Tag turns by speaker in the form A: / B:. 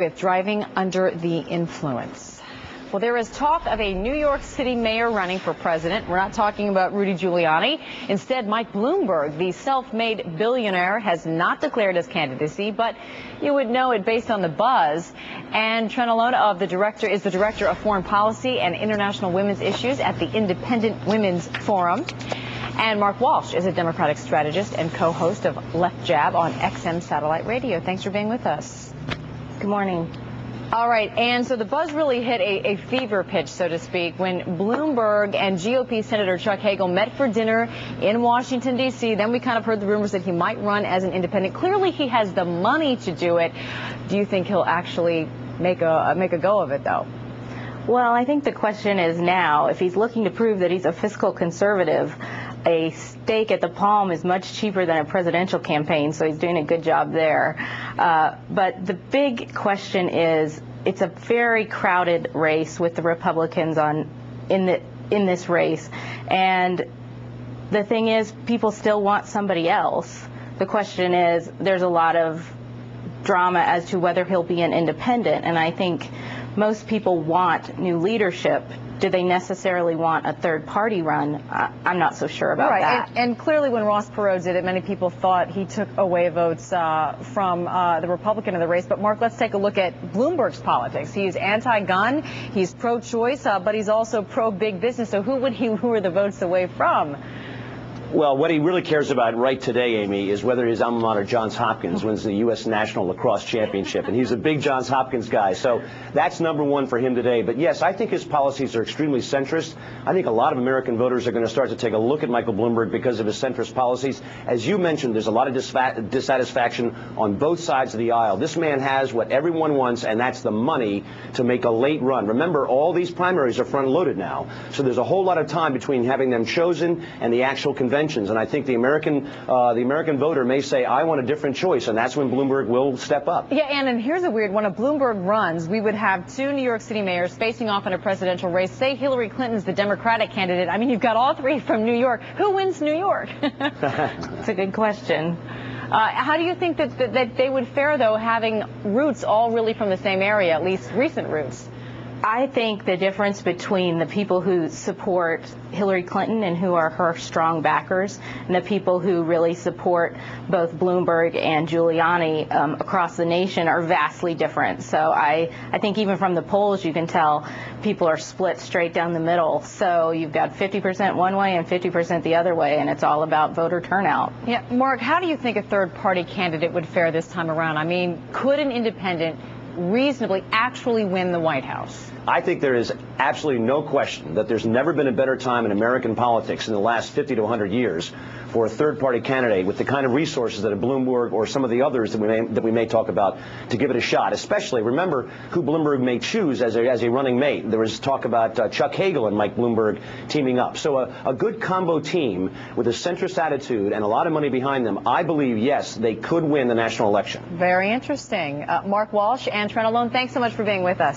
A: With driving under the influence. Well, there is talk of a New York City mayor running for president. We're not talking about Rudy Giuliani. Instead, Mike Bloomberg, the self-made billionaire, has not declared his candidacy, but you would know it based on the buzz. And Trent Alona is the director of foreign policy and international women's issues at the Independent Women's Forum. And Mark Walsh is a Democratic strategist and co-host of Left Jab on XM Satellite Radio. Thanks for being with us.
B: Good morning.
A: All right, and so the buzz really hit a fever pitch, so to speak, when Bloomberg and GOP Senator Chuck Hagel met for dinner in Washington, D.C. Then we kind of heard the rumors that he might run as an independent. Clearly, he has the money to do it. Do you think he'll actually make a go of it, though?
B: Well, I think the question is now, if he's looking to prove that he's a fiscal conservative, a steak at the Palm is much cheaper than a presidential campaign, so he's doing a good job there. But the big question is, it's a very crowded race with the Republicans in this race, and the thing is, people still want somebody else. The question is, there's a lot of drama as to whether he'll be an independent, and I think most people want new leadership. Do they necessarily want a third-party run? I'm not so sure about that.
A: And clearly when Ross Perot did it, many people thought he took away votes from the Republican in the race. But, Mark, let's take a look at Bloomberg's politics. He's anti-gun, he's pro-choice, but he's also pro-big business. So who would he lure the votes away from?
C: Well, what he really cares about right today, Amy, is whether his alma mater, Johns Hopkins, wins the U.S. National Lacrosse Championship. And he's a big Johns Hopkins guy. So that's number one for him today. But, yes, I think his policies are extremely centrist. I think a lot of American voters are going to start to take a look at Michael Bloomberg because of his centrist policies. As you mentioned, there's a lot of dissatisfaction on both sides of the aisle. This man has what everyone wants, and that's the money to make a late run. Remember, all these primaries are front-loaded now. So there's a whole lot of time between having them chosen and the actual convention. And I think the American voter may say, I want a different choice, and that's when Bloomberg will step up.
A: Yeah, and here's a weird one. If Bloomberg runs, we would have two New York City mayors facing off in a presidential race. Say Hillary Clinton's the Democratic candidate. I mean, you've got all three from New York. Who wins New York?
B: It's a good question.
A: How do you think that they would fare, though, having roots all really from the same area, at least recent roots?
B: I think the difference between the people who support Hillary Clinton and who are her strong backers and the people who really support both Bloomberg and Giuliani across the nation are vastly different. So I think even from the polls you can tell people are split straight down the middle. So you've got 50% one way and 50% the other way, and it's all about voter turnout.
A: Yeah, Mark, how do you think a third-party candidate would fare this time around? I mean, could an independent reasonably actually win the White House?
C: I think there is absolutely no question that there's never been a better time in American politics in the last 50 to 100 years for a third-party candidate with the kind of resources that a Bloomberg or some of the others that we may talk about to give it a shot. Especially, remember who Bloomberg may choose as a running mate. There was talk about Chuck Hagel and Mike Bloomberg teaming up. So a good combo team with a centrist attitude and a lot of money behind them, I believe, yes, they could win the national election.
A: Very interesting. Mark Walsh and Trent Alona, thanks so much for being with us.